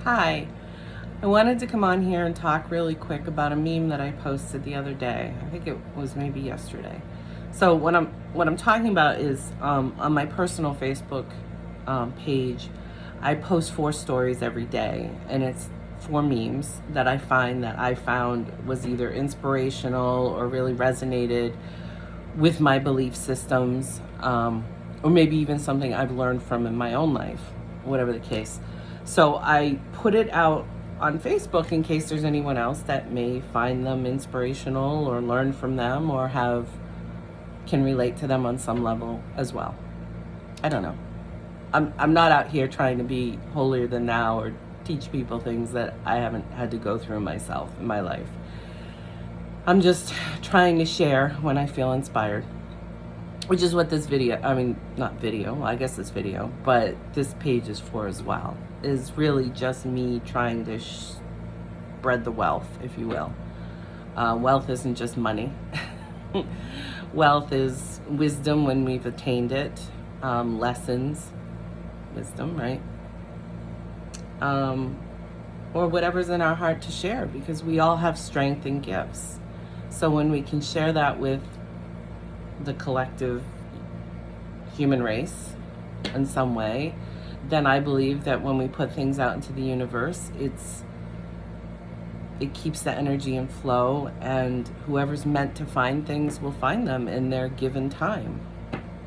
Hi, I wanted to come on here and talk really quick about a meme that I posted the other day. I think it was maybe yesterday. So what I'm talking about is on my personal Facebook page, I post 4 stories every day, and it's 4 memes that I found was either inspirational or really resonated with my belief systems, or maybe even something I've learned from in my own life, whatever the case. So I put it out on Facebook in case there's anyone else that may find them inspirational or learn from them or can relate to them on some level as well. I don't know. I'm not out here trying to be holier than thou or teach people things that I haven't had to go through myself in my life. I'm just trying to share when I feel inspired, which is what this video, not video, well, I guess it's video, but this page is for as well, is really just me trying to spread the wealth, if you will. Wealth isn't just money. Wealth is wisdom when we've attained it, lessons, wisdom, right? Or whatever's in our heart to share, because we all have strength and gifts. So when we can share that with the collective human race in some way, then I believe that when we put things out into the universe, it keeps the energy in flow, and whoever's meant to find things will find them in their given time,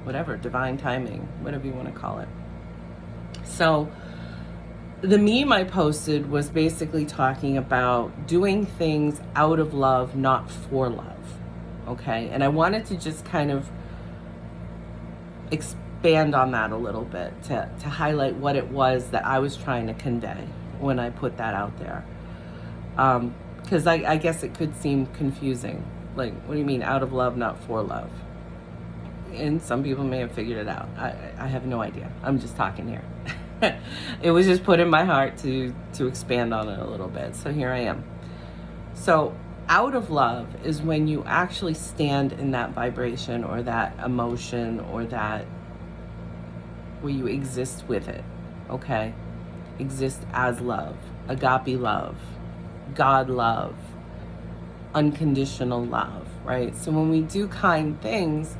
whatever, divine timing, whatever you want to call it. So the meme I posted was basically talking about doing things out of love, not for love. Okay? And I wanted to just kind of expand on that a little bit to highlight what it was that I was trying to convey when I put that out there. Because I guess it could seem confusing. Like, what do you mean out of love, not for love? And some people may have figured it out. I have no idea. I'm just talking here. It was just put in my heart to expand on it a little bit. So here I am. So out of love is when you actually stand in that vibration or that emotion or that where you exist with it, okay? Exist as love, agape love, God love, unconditional love, right? So when we do kind things,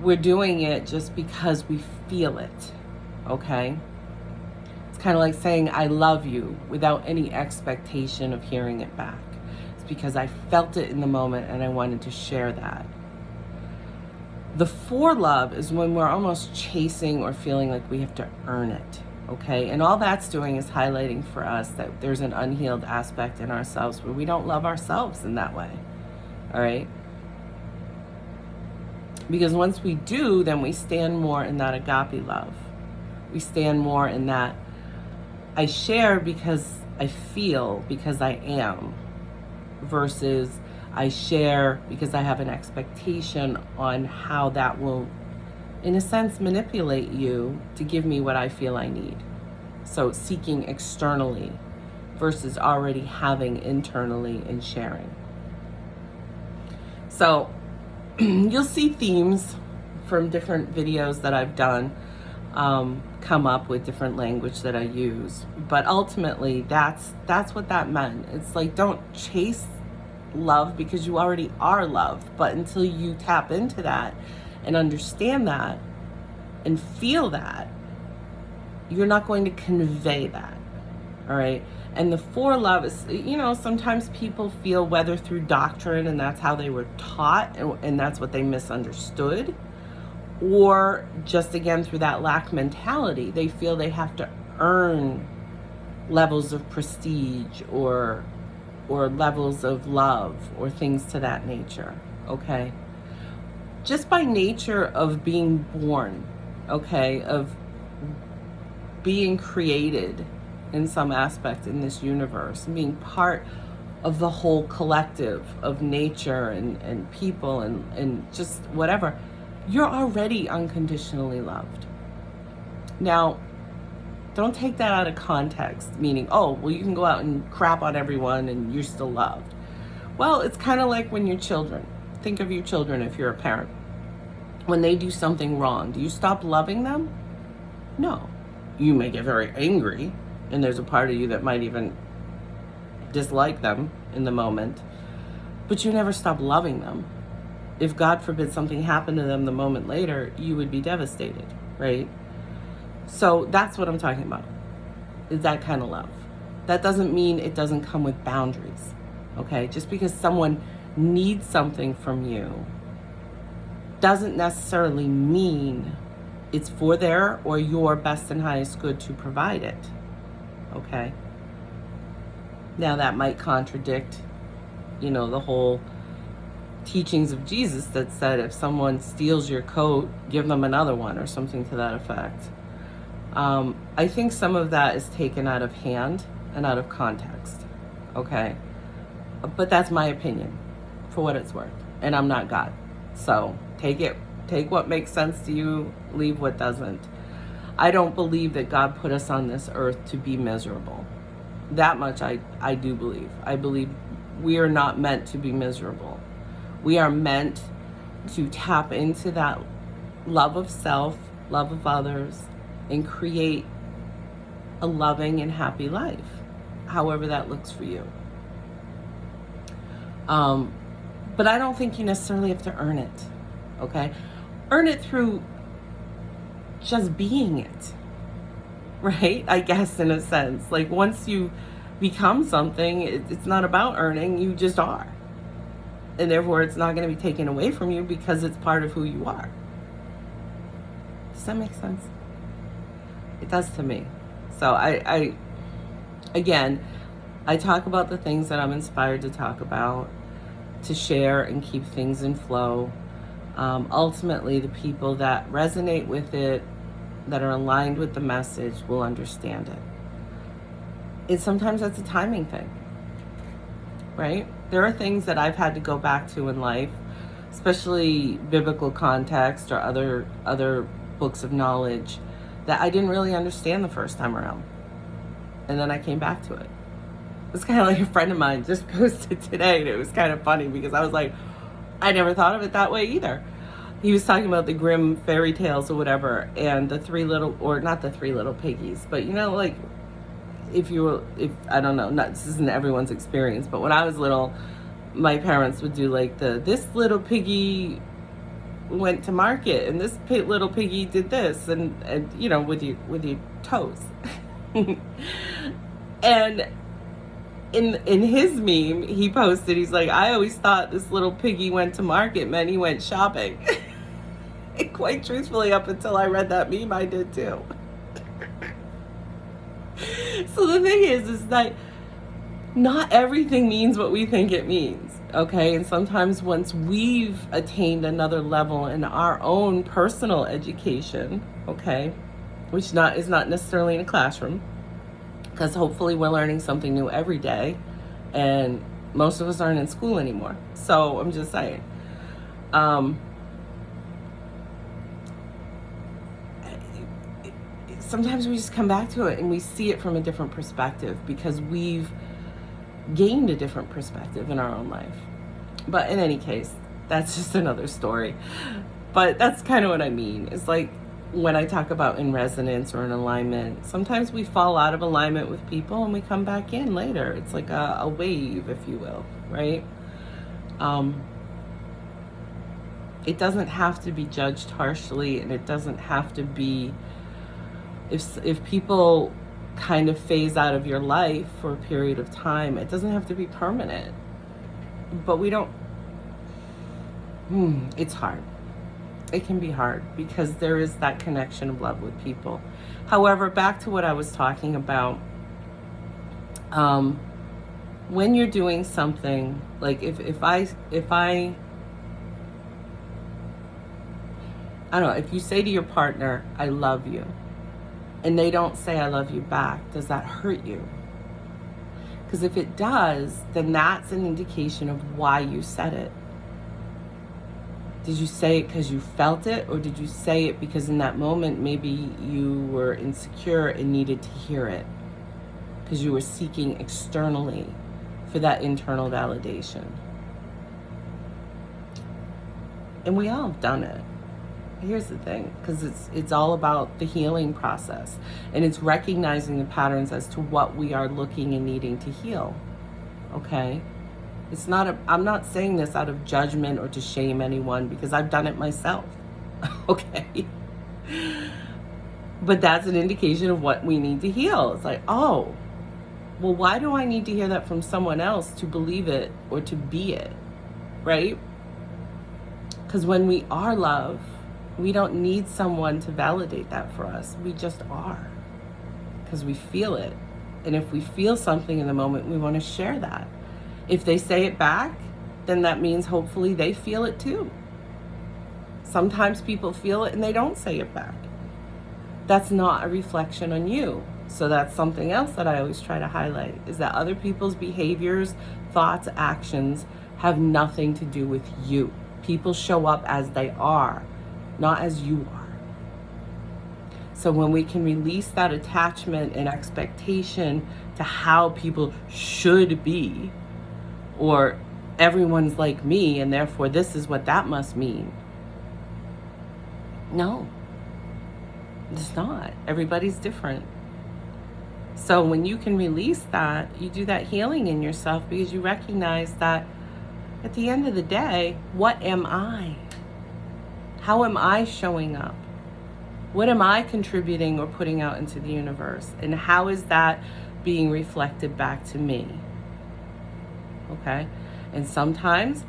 we're doing it just because we feel it. Okay? It's kind of like saying I love you without any expectation of hearing it back. It's because I felt it in the moment and I wanted to share that. The for love is when we're almost chasing or feeling like we have to earn it. Okay? And all that's doing is highlighting for us that there's an unhealed aspect in ourselves where we don't love ourselves in that way. All right? Because once we do, then we stand more in that agape love. We stand more in that I share because I feel, because I am, versus I share because I have an expectation on how that will, in a sense, manipulate you to give me what I feel I need. So seeking externally versus already having internally and sharing. So you'll see themes from different videos that I've done come up with different language that I use, but ultimately that's what that meant. It's like, don't chase love because you already are loved, but until you tap into that and understand that and feel that, you're not going to convey that. All right? And the for love is, sometimes people feel whether through doctrine and that's how they were taught and that's what they misunderstood, or just again through that lack mentality, they feel they have to earn levels of prestige or levels of love or things to that nature. Okay? Just by nature of being born, okay, of being created in some aspect in this universe, being part of the whole collective of nature and people and just whatever, you're already unconditionally loved. Now, don't take that out of context, meaning, oh, well, you can go out and crap on everyone and you're still loved. Well, it's kind of like when your children, think of your children if you're a parent. When they do something wrong, do you stop loving them? No. You may get very angry And there's a part of you that might even dislike them in the moment, but you never stop loving them. If God forbid something happened to them the moment later, you would be devastated, right? So that's what I'm talking about, is that kind of love. That doesn't mean it doesn't come with boundaries, okay? Just because someone needs something from you doesn't necessarily mean it's for their or your best and highest good to provide it, okay? Now that might contradict, the whole teachings of Jesus that said if someone steals your coat, give them another one, or something to that effect. I think some of that is taken out of hand and out of context, okay? But that's my opinion, for what it's worth, and I'm not God. So take what makes sense to you, leave what doesn't. I don't believe that God put us on this earth to be miserable. That much I do believe. I believe we are not meant to be miserable. We are meant to tap into that love of self, love of others, and create a loving and happy life, however that looks for you. But I don't think you necessarily have to earn it, okay? Earn it through just being it, right? I guess, in a sense. Like, once you become something, it's not about earning, you just are. And therefore, it's not going to be taken away from you because it's part of who you are. Does that make sense? It does to me. So I talk about the things that I'm inspired to talk about, to share and keep things in flow. Ultimately, the people that resonate with it, that are aligned with the message, will understand it. And sometimes that's a timing thing, right? There are things that I've had to go back to in life, especially biblical context or other books of knowledge, that I didn't really understand the first time around. And then I came back to it. It's kind of like a friend of mine just posted today, and it was kind of funny because I was like, I never thought of it that way either. He was talking about the Grimm fairy tales or whatever, and not the three little piggies, but like, if I don't know, this isn't everyone's experience, but when I was little, my parents would do like this little piggy went to market, and this little piggy did this, and with your toes. And in his meme, he posted, he's like, I always thought this little piggy went to market meant he went shopping. And quite truthfully, up until I read that meme, I did too. So the thing is that not everything means what we think it means, okay? And sometimes once we've attained another level in our own personal education, okay, which is not necessarily in a classroom, because hopefully we're learning something new every day, and most of us aren't in school anymore. So I'm just saying. Sometimes we just come back to it and we see it from a different perspective because we've gained a different perspective in our own life. But in any case, that's just another story. But that's kind of what I mean. It's like when I talk about in resonance or in alignment, sometimes we fall out of alignment with people and we come back in later. It's like a wave, if you will, right? It doesn't have to be judged harshly, and it doesn't have to be, if people kind of phase out of your life for a period of time, it doesn't have to be permanent. But we don't, it's hard. It can be hard because there is that connection of love with people. However, back to what I was talking about, when you're doing something, like if I don't know, if you say to your partner, I love you, and they don't say I love you back, does that hurt you? Because if it does, then that's an indication of why you said it. Did you say it because you felt it, or did you say it because in that moment maybe you were insecure and needed to hear it? Because you were seeking externally for that internal validation. And we all have done it. Here's the thing, because it's all about the healing process, and it's recognizing the patterns as to what we are looking and needing to heal. Okay? It's not I'm not saying this out of judgment or to shame anyone, because I've done it myself. Okay? But that's an indication of what we need to heal. It's like, oh, well, why do I need to hear that from someone else to believe it or to be it? Right? Because when we are love, we don't need someone to validate that for us. We just are. Because we feel it. And if we feel something in the moment, we want to share that. If they say it back, then that means hopefully they feel it too. Sometimes people feel it and they don't say it back. That's not a reflection on you. So that's something else that I always try to highlight, is that other people's behaviors, thoughts, actions have nothing to do with you. People show up as they are, not as you are. So when we can release that attachment and expectation to how people should be, or everyone's like me and therefore this is what that must mean. No, it's not. Everybody's different. So when you can release that, you do that healing in yourself, because you recognize that at the end of the day, what am I? How am I showing up? What am I contributing or putting out into the universe? And how is that being reflected back to me? Okay? And sometimes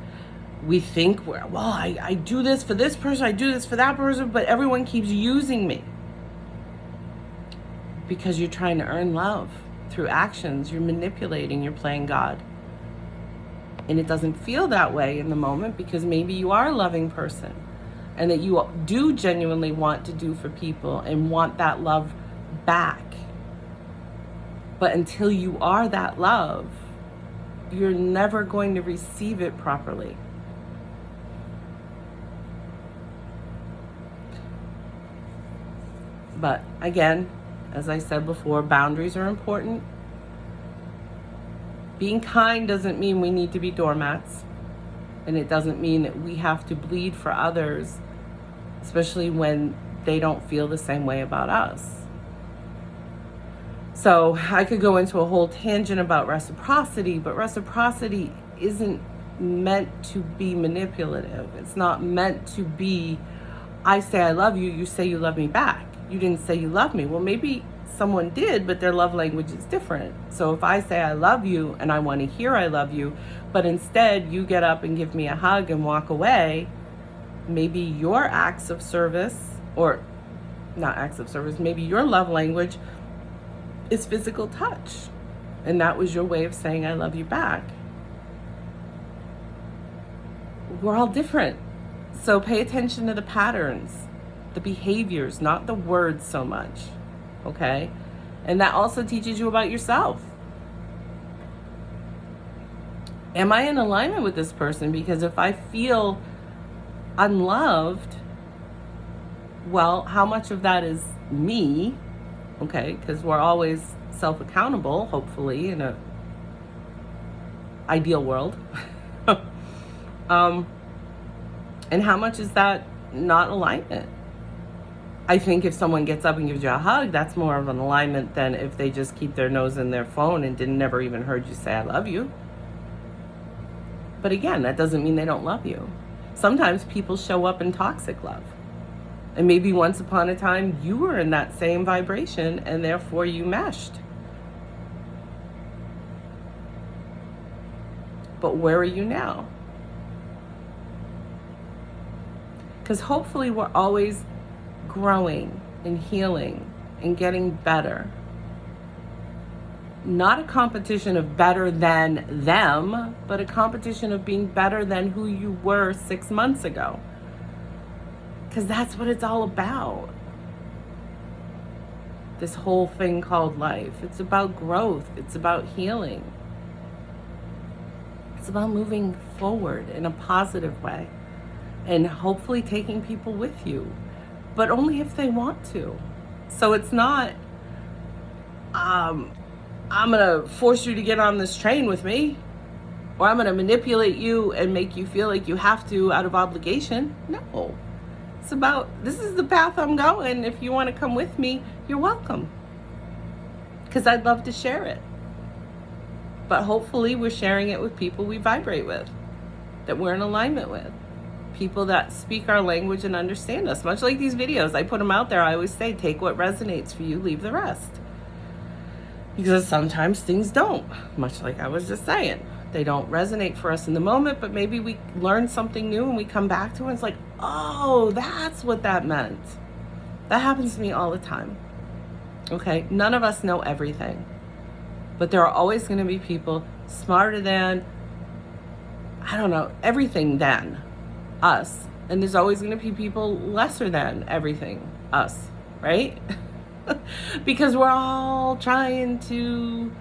we think, well, I do this for this person, I do this for that person, but everyone keeps using me. Because you're trying to earn love through actions. You're manipulating, you're playing God. And it doesn't feel that way in the moment, because maybe you are a loving person and that you do genuinely want to do for people and want that love back. But until you are that love, you're never going to receive it properly. But again, as I said before, boundaries are important. Being kind doesn't mean we need to be doormats. And it doesn't mean that we have to bleed for others, especially when they don't feel the same way about us. So I could go into a whole tangent about reciprocity, but reciprocity isn't meant to be manipulative. It's not meant to be, I say I love you, you say you love me back. You didn't say you love me. Well, maybe someone did, but their love language is different. So if I say I love you and I want to hear I love you, but instead you get up and give me a hug and walk away, maybe your acts of service, or not acts of service, maybe your love language is physical touch. And that was your way of saying I love you back. We're all different. So pay attention to the patterns, the behaviors, not the words so much. Okay? And that also teaches you about yourself. Am I in alignment with this person? Because if I feel unloved, well, how much of that is me? Okay? Because we're always self-accountable, hopefully, in a ideal world. And how much is that not alignment? I think if someone gets up and gives you a hug, that's more of an alignment than if they just keep their nose in their phone and never even heard you say I love you. But again, that doesn't mean they don't love you. Sometimes people show up in toxic love. And maybe once upon a time you were in that same vibration and therefore you meshed. But where are you now? Because hopefully we're always growing and healing and getting better. Not a competition of better than them, but a competition of being better than who you were 6 months ago. Because that's what it's all about. This whole thing called life. It's about growth. It's about healing. It's about moving forward in a positive way. And hopefully taking people with you. But only if they want to. So it's not, I'm gonna force you to get on this train with me, or I'm gonna manipulate you and make you feel like you have to out of obligation. No. this is the path I'm going. If you want to come with me, you're welcome. Because I'd love to share it. But hopefully we're sharing it with people we vibrate with, that we're in alignment with. People that speak our language and understand us. Much like these videos, I put them out there. I always say, take what resonates for you, leave the rest. Because sometimes things don't, much like I was just saying. They don't resonate for us in the moment, but maybe we learn something new and we come back to it and it's like, oh, that's what that meant. That happens to me all the time. Okay, none of us know everything. But there are always going to be people smarter than, I don't know, everything than us. And there's always going to be people lesser than everything, us, right? Because we're all trying to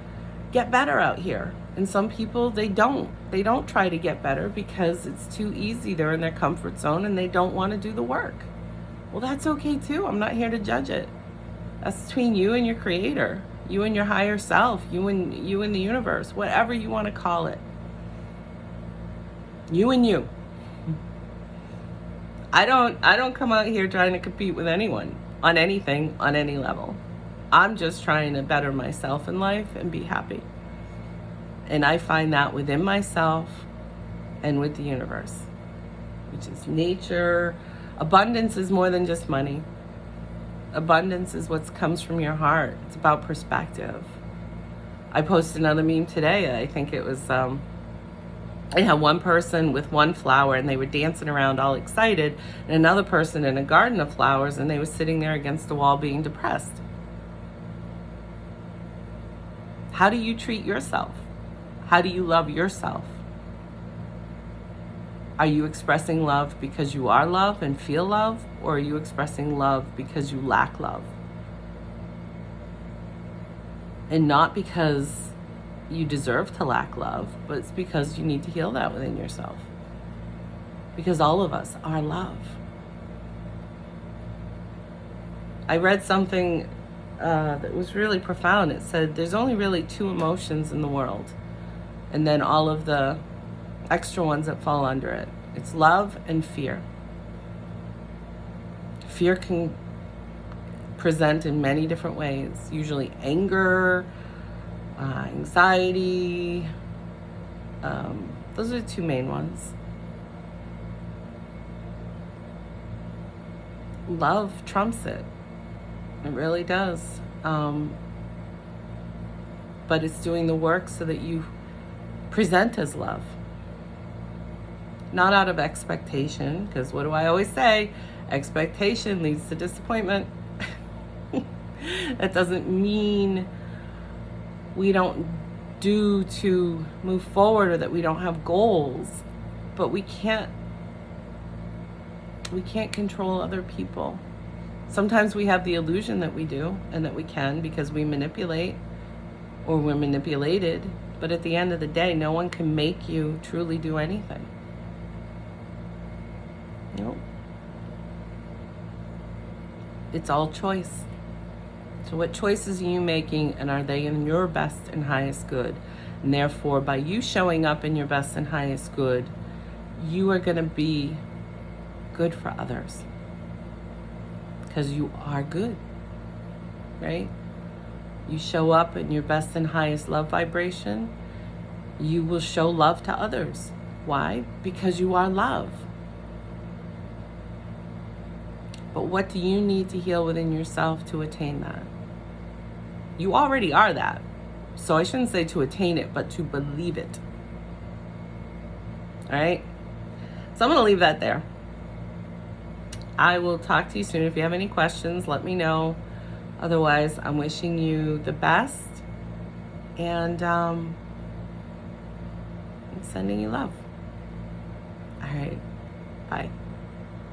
get better out here. And some people, they don't try to get better because it's too easy. They're in their comfort zone and they don't want to do the work. Well, that's okay too. I'm not here to judge it. That's between you and your creator, you and your higher self, you and the universe, whatever you want to call it. You and you. I don't come out here trying to compete with anyone on anything, on any level. I'm just trying to better myself in life and be happy. And I find that within myself and with the universe, which is nature. Abundance is more than just money. Abundance is what comes from your heart. It's about perspective. I posted another meme today. I think it was, I had one person with one flower and they were dancing around all excited, and another person in a garden of flowers and they were sitting there against the wall being depressed. How do you treat yourself? How do you love yourself? Are you expressing love because you are love and feel love, or are you expressing love because you lack love? And not because you deserve to lack love, but it's because you need to heal that within yourself. Because all of us are love. I read something that was really profound. It said there's only really 2 emotions in the world, and then all of the extra ones that fall under it. It's love and fear. Fear can present in many different ways, usually anger, anxiety. Those are the 2 main ones. Love trumps it. It really does. But it's doing the work so that you present as love. Not out of expectation, because what do I always say? Expectation leads to disappointment. That doesn't mean we don't do to move forward or that we don't have goals, but we can't control other people. Sometimes we have the illusion that we do and that we can because we manipulate or we're manipulated, but at the end of the day, no one can make you truly do anything. Nope. It's all choice. So what choices are you making, and are they in your best and highest good? And therefore, by you showing up in your best and highest good, you are going to be good for others. Because you are good, right? You show up in your best and highest love vibration, you will show love to others. Why? Because you are love. But what do you need to heal within yourself to attain that? You already are that. So I shouldn't say to attain it, but to believe it. All right? So I'm going to leave that there. I will talk to you soon. If you have any questions, let me know. Otherwise, I'm wishing you the best. And I'm sending you love. All right. Bye.